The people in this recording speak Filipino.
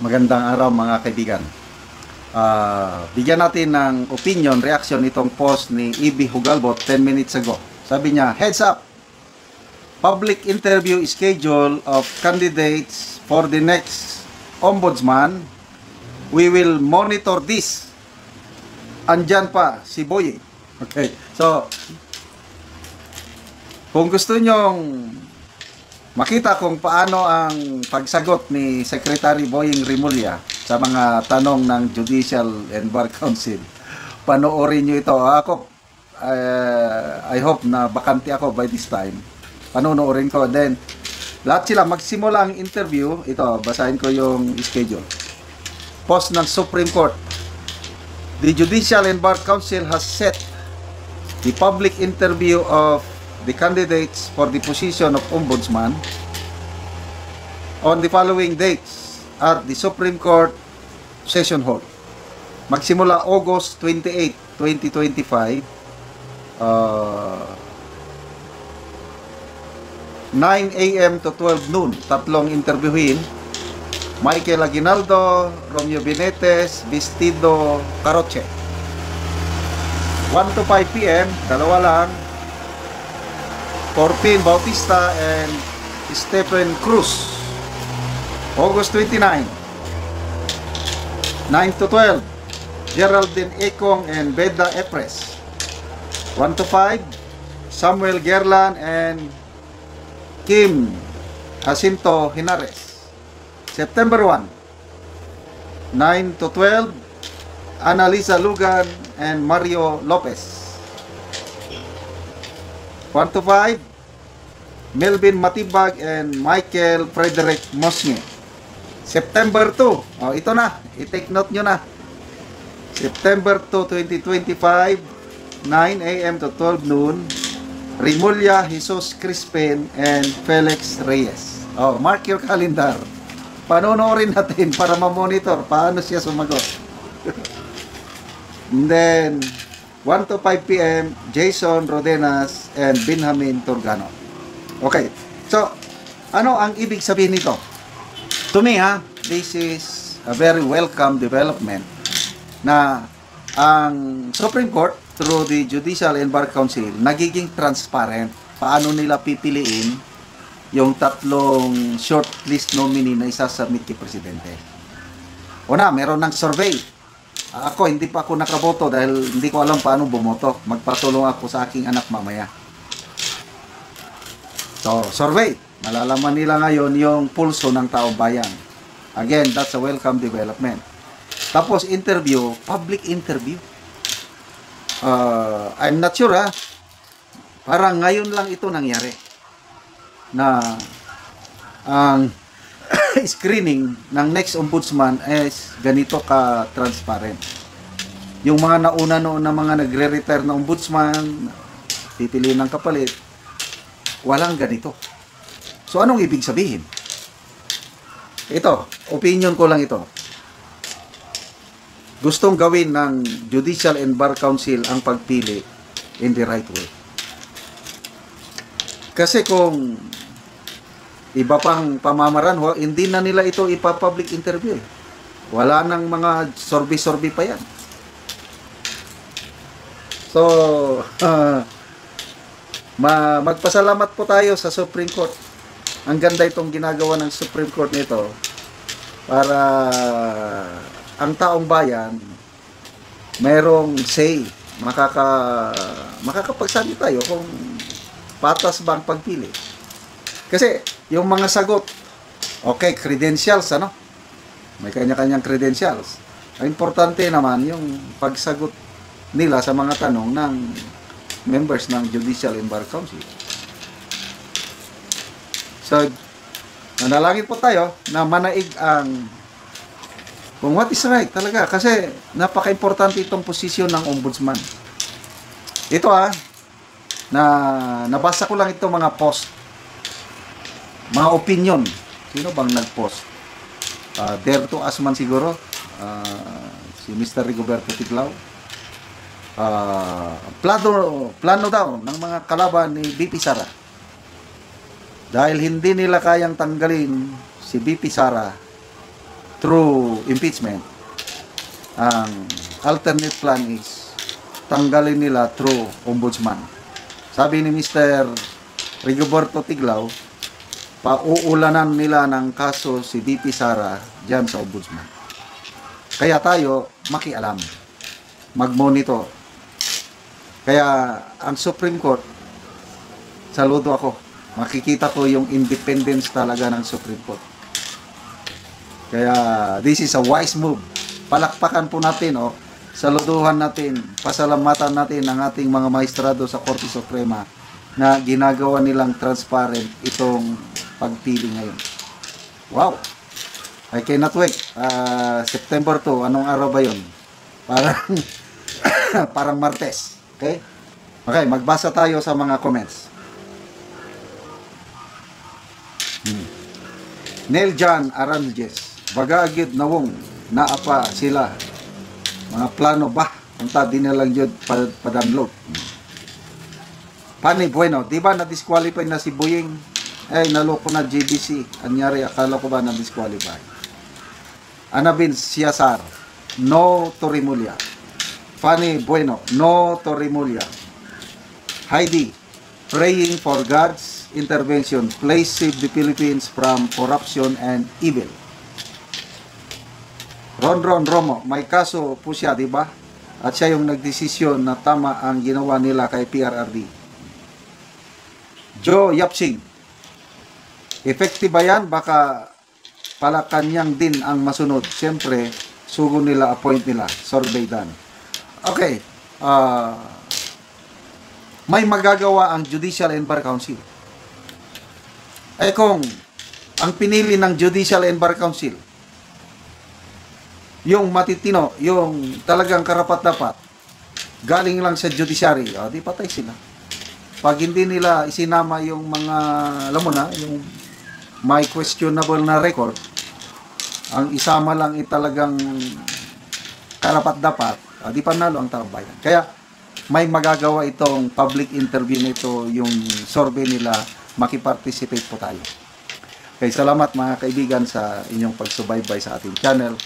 Magandang araw mga kaibigan. Bigyan natin ng opinion, reaction itong post ni E.B. Hugalbot 10 minutes ago. Sabi niya, heads up! Public interview schedule of candidates for the next ombudsman. We will monitor this. Andyan pa si Boying. Okay, so kung gusto nyong makita kung paano ang pagsagot ni Secretary Boying Rimulya sa mga tanong ng Judicial and Bar Council, panoorin nyo ito. Ako, I hope na bakante ako by this time. Panoorin ko. Then, lahat sila magsimula ang interview. Ito, basahin ko yung schedule. Post ng Supreme Court. The Judicial and Bar Council has set the public interview of the candidates for the position of Ombudsman on the following dates at the Supreme Court Session Hall. Magsimula August 28, 2025, 9 a.m. to 12 noon. Tatlong interviewin. Michael Aguinaldo, Romeo Benetes, Vestido Caroche. 1 to 5 p.m. Dalawa lang. Corpin Bautista and Stephen Cruz. August 29. 9 to 12. Geraldine Ekong and Beda Epres. 1 to 5. Samuel Gerlan and Kim Jacinto Hinares. September 1. 9 to 12. Annalisa Lugan and Mario Lopez. 1 to 5, Melvin Matibag and Michael Frederick Mosnge. September 2, ito na, i-take note nyo na. September 2, 2025, 9 a.m. to 12 noon, Rimulya, Jesus Crispin, and Felix Reyes. Mark your calendar. Panonoorin natin para ma-monitor paano siya sumagot. And then, 1 to 5 p.m., Jason Rodenas and Benjamin Turgano. Okay. So, ano ang ibig sabihin nito? To me, this is a very welcome development na ang Supreme Court through the Judicial and Bar Council nagiging transparent. Paano nila pipiliin yung tatlong shortlist nominee na isasubmit kay Presidente. Una, meron ng survey. Ako, hindi pa ako nakaboto dahil hindi ko alam paano bumoto. Magpatulong ako sa aking anak mamaya. So, survey. Malalaman nila ngayon yung pulso ng taong bayan. Again, that's a welcome development. Tapos, interview, public interview. I'm not sure, parang ngayon lang ito nangyari. Na ang screening ng next ombudsman is ganito ka-transparent. Yung mga nauna noon na mga nagre-retire na ombudsman, pipiliin ng kapalit, walang ganito. So, anong ibig sabihin? Ito, opinion ko lang ito. Gustong gawin ng Judicial and Bar Council ang pagpili in the right way. Kasi kung iba pang pamamaraan, hindi na nila ito ipa-public interview. Wala nang mga sorbi-sorbi pa yan. So, magpasalamat po tayo sa Supreme Court. Ang ganda itong ginagawa ng Supreme Court nito para ang taong bayan mayroong say, makakapagsabi tayo kung patas ba ang pagpili. Kasi yung mga sagot, okay, credentials, may kanya-kanyang credentials. Ang importante naman yung pagsagot nila sa mga tanong ng members ng Judicial and Bar Council. So, nanalangin po tayo na manaig ang kung what is right talaga. Kasi napaka-importante itong posisyon ng ombudsman. Ito na nabasa ko lang itong mga post, mga opinion. Sino bang nag-post? Dare to ask man siguro. Si Mr. Rigoberto Tiglao. Plano daw ng mga kalaban ni BP Sara. Dahil hindi nila kayang tanggalin si BP Sara through impeachment, ang alternate plan is tanggalin nila through ombudsman. Sabi ni Mr. Rigoberto Tiglao, pauulanan nila ng kaso si VP Sara dyan sa ombudsman. Kaya tayo makialam, mag-monitor. Kaya ang Supreme Court, saludo ako. Makikita ko yung independence talaga ng Supreme Court. Kaya this is a wise move. Palakpakan po natin, saluduhan natin, pasalamatan natin ang ating mga maestrado sa Korte Suprema na ginagawa nilang transparent itong pagpili ngayon. Wow! I cannot wait. September 2, anong araw ba yun? Parang Martes. Okay? Okay, magbasa tayo sa mga comments. Neil John Aranjes, bagagid nawong naapa sila. Mga plano ba? Punta din na lang yun padanlog. Pani Bueno, di ba na-disqualify na si Boying? Naloko na GBC. Anyari, akala ko ba na-disqualify? Anabin Siasar, no to Rimulya. Fanny Bueno, no to Rimulya. Heidi, praying for God's intervention. Please save the Philippines from corruption and evil. Ron Romo, may kaso po siya, di ba? At siya yung nagdesisyon na tama ang ginawa nila kay PRRD. Joe Yapsing, effective ba yan? Baka pala kanyang din ang masunod. Siyempre, sugo nila, appoint nila. Survey done. Okay. May magagawa ang Judicial and Bar Council. Kung ang pinili ng Judicial and Bar Council, yung matitino, yung talagang karapat-dapat, galing lang sa judiciary, di patay sila. Pag hindi nila isinama yung mga, alam mo na, yung may questionable na record, ang isama lang talagang karapat-dapat, di panalo ang taong bayan. Kaya may magagawa itong public interview nito, yung survey nila, makiparticipate po tayo. Okay, salamat mga kaibigan sa inyong pagsubaybay sa ating channel.